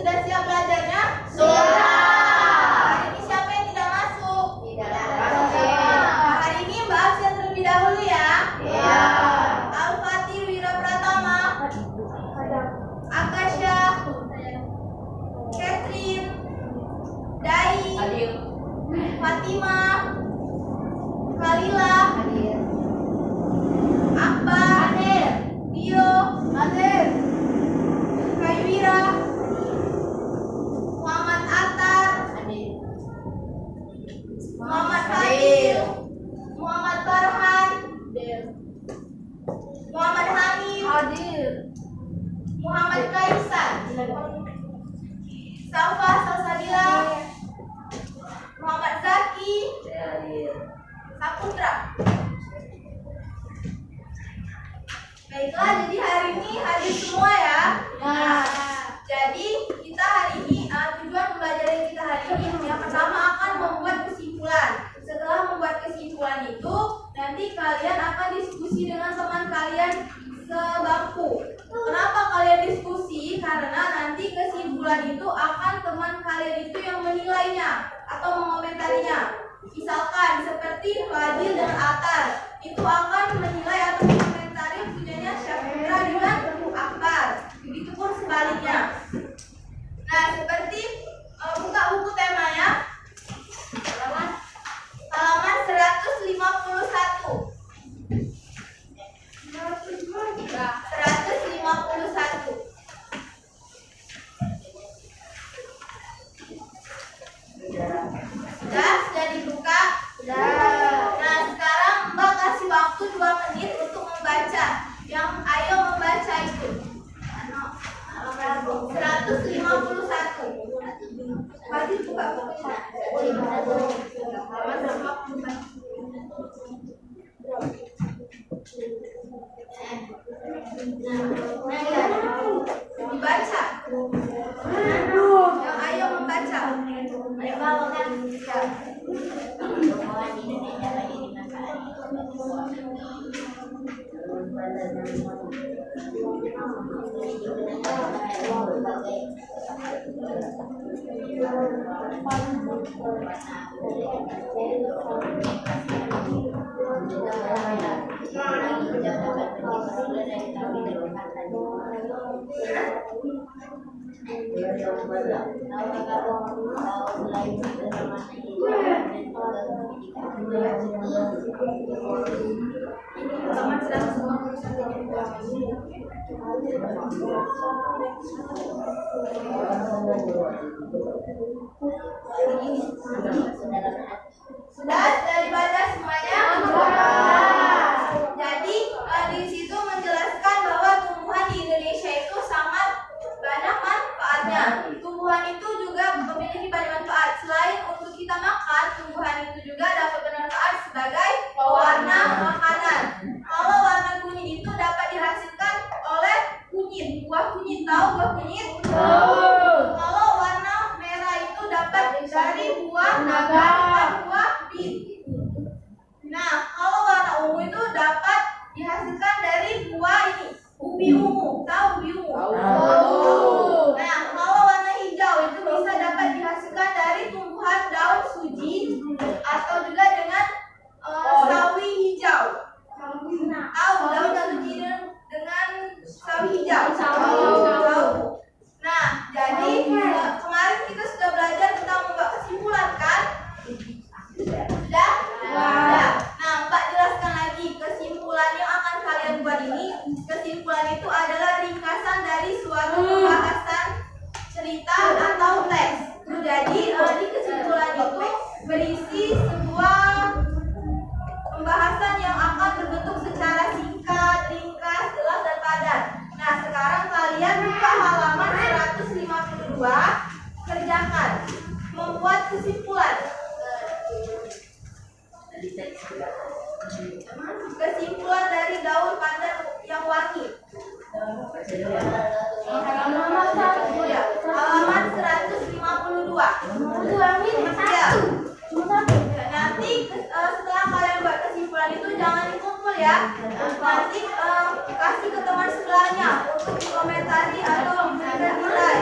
sudah siap belajarnya? Sudah. Hari ini siapa yang tidak masuk? Hari ini Mbak absen terlebih dahulu ya. Iya. Al-Fatih Wira Pratama, Akasha, Catherine, Dai, Fatima, Khalila, Akbar, Dio, Kaiwira, Muhammad Atar, Muhammad Fadil, Muhammad Farhan, Muhammad Hamid, Muhammad Kaisar, Safa Salsabila, Muhammad Zaki, Saputra. Baiklah, jadi hari ini hadir semua ya. Jadi kita hari ini tujuan pembelajaran kita hari ini yang pertama akan membuat kesimpulan. Setelah membuat kesimpulan itu, nanti kalian akan diskusi dengan teman kalian sebangku. Kenapa kalian diskusi? Karena nanti kesimpulan itu akan teman kalian itu yang menilainya atau mengomentarinya. Misalkan seperti Fadil dan Atar itu akan menilai atau mengomentari punyanya Syafira dengan Akbar. Begitupun sebaliknya. Nah, seperti buka buku temanya halaman 151. 151. Sudah dibuka? Nah, sekarang Mbak kasih waktu 2 menit untuk membaca. Ayo membaca itu. 151. Wajib buka bukunya. Halaman 151. Dibaca. Ayo membaca. Sudah dibaca semuanya? Jadi di situ menjelaskan bahwa tumbuhan di Indonesia itu sangat banyak manfaatnya. Tumbuhan itu juga memiliki banyak manfaat. Selain untuk kita makan, tumbuhan itu juga dapat bermanfaat sebagai pewarna makanan. Kalau warna kunyit itu dapat dihasilkan oleh kunyit. Buah kunyit, tahu buah kunyit? Kalau warna merah itu dapat dari buah naga dan buah bit. Nah, kalau warna ungu itu dapat dihasilkan dari buah ini, ubi ungu. Tahu ubi ungu? Nah, kalau warna hijau itu bisa dapat dihasilkan dari tumbuhan daun suji atau juga dengan sawi hijau. Tahu daun suji dengan sawi hijau? Tahu. Nah, jadi kemarin kita sudah belajar tentang membuat kesimpulan kan? Sudah? Nah, Mbak jelaskan lagi kesimpulan yang akan kalian buat ini. Kesimpulan itu adalah ringkasan dari suatu pembahasan, cerita atau teks. Jadi di kesimpulan itu berisi sebuah pembahasan yang akan berbentuk secara singkat, ringkas, jelas dan padat. Nah, sekarang kalian buka halaman 152, kerjakan membuat kesimpulan. Kesimpulan dari daun pandan yang wangi. Halaman 152. Ya. Nanti setelah kalian buat kesimpulan itu jangan dikumpul ya. Nanti kasih ke teman sebelahnya untuk komentari atau memberikan nilai.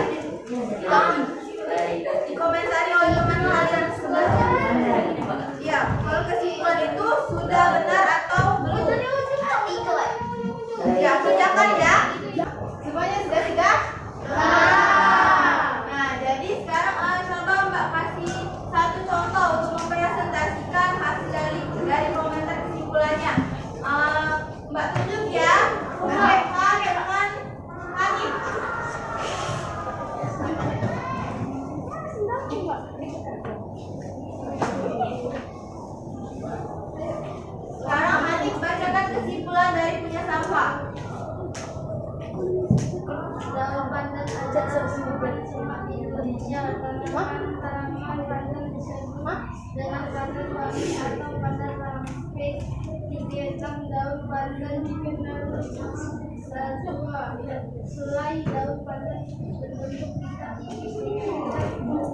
semak Indonesia tanaman pandan disebut dengan pandan wangi atau pandan rampai. Di Vietnam daun pandan dikenal sebuah selai daun pandan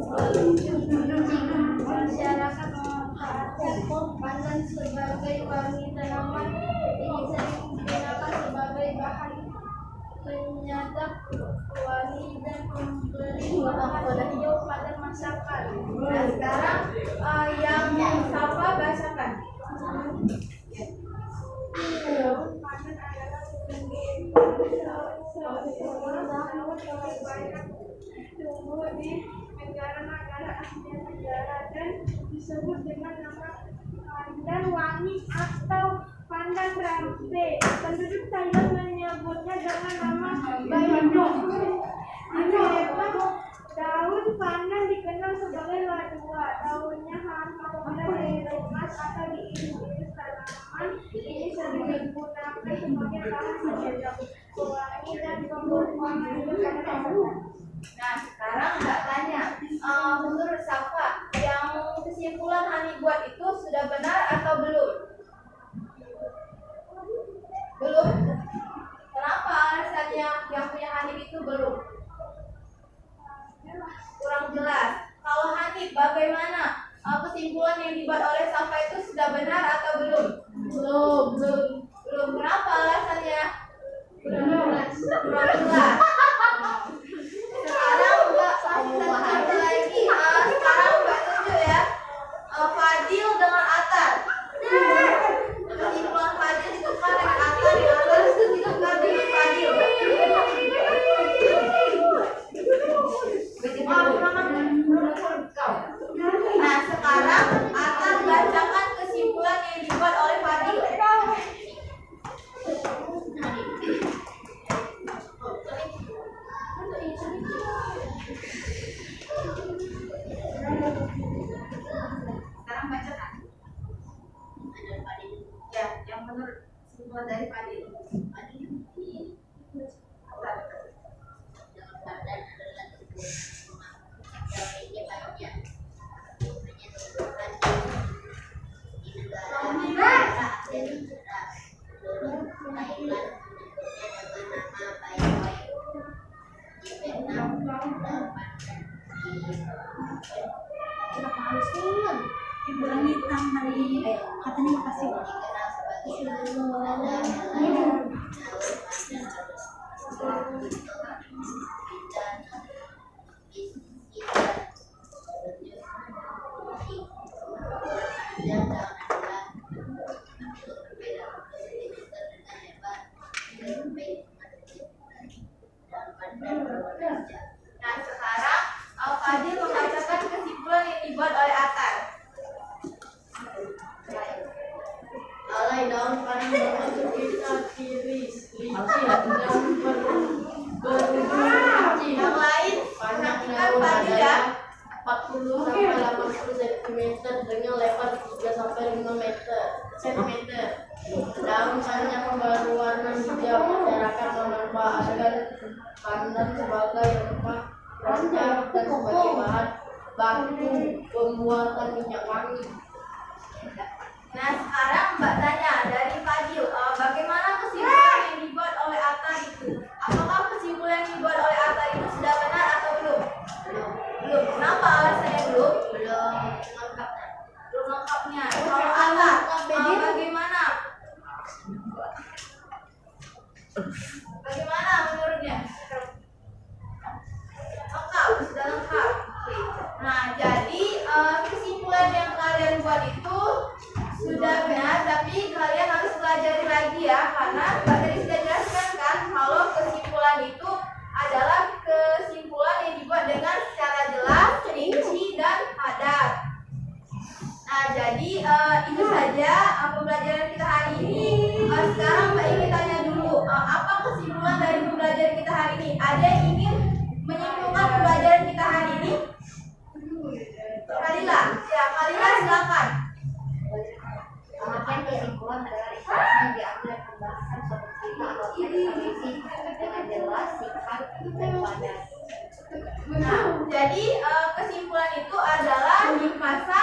berbentuk masyarakat memanfaatkan pandan sebagai wangi tanaman. Ini sering digunakan sebagai bahan penyadap wangi dan memberi warna hijau pada masakan. Nah, sekarang yang Safa bacakan. Pandan adalah tumbuh di negara-negara Asia Tenggara dan disebut dengan nama pandan wangi atau pandan rampe. Penduduk Thailand menyebutnya dengan nama bayam. Di Vietnam, daun pandan dikenal sebagai ladua. Daunnya harus apabila dikemas atau diiris tanaman. Ini sering digunakan sebagai bahan penyedap wangi dan pemberi warna hijau pada tanaman. Nah, sekarang Mbak tanya, menurut Safa, yang kesimpulan Hani buat itu sudah benar atau belum? Belum? Kenapa alasannya yang punya Hanif itu belum? Kurang jelas. Kalau Hanif, bagaimana? Kesimpulan yang dibuat oleh Safa itu sudah benar atau belum? Belum. Kenapa alasannya? Kurang jelas. Sekarang Mbak kasih satu lagi. Sekarang Mbak tunjuk ya. Fadil dengan Atar. Kesimpulan Fadil ditukar dengan Atar, yang Atar itu ditukar dengan Fadil. Nah, sekarang Atar bacakan kesimpulan yang dibuat oleh Fadil. Sekarang bacakan. Ya, yang menurut kesimpulan dari Fadil. Katanya makasih. Nah, sekarang Fadil membacakan kesimpulan yang dibuat oleh Atar. Alai daun pandan berbentuk kita tiris, licin dan berbentuk Yang lain, panjang perhatikan daun Fadil ya. adalah 40 sampai 80 cm dengan lebar 3 sampai 5 cm. Daun pandan berwarna hijau. Masyarakat memanfaatkan pandan sebagai rempah rempah dan sebagai bahan baku pembuatan minyak wangi. Nah, sekarang Mbak tanya dari Fadil, bagaimana kesimpulan yang dibuat oleh Atar itu? Apakah kesimpulan yang dibuat oleh Atar itu sudah benar atau belum? Belum. Kenapa alasannya belum? Belum lengkapnya. Kalau Atar, bagaimana? Bagaimana menurutnya? Lengkap, sudah lengkap. Oke. Nah, jadi kesimpulan yang kalian buat itu sudah benar, tapi kalian harus pelajari lagi ya, karena Mbak tadi sudah jelaskan kan kalau kesimpulan itu adalah Jadi kesimpulan itu adalah di masa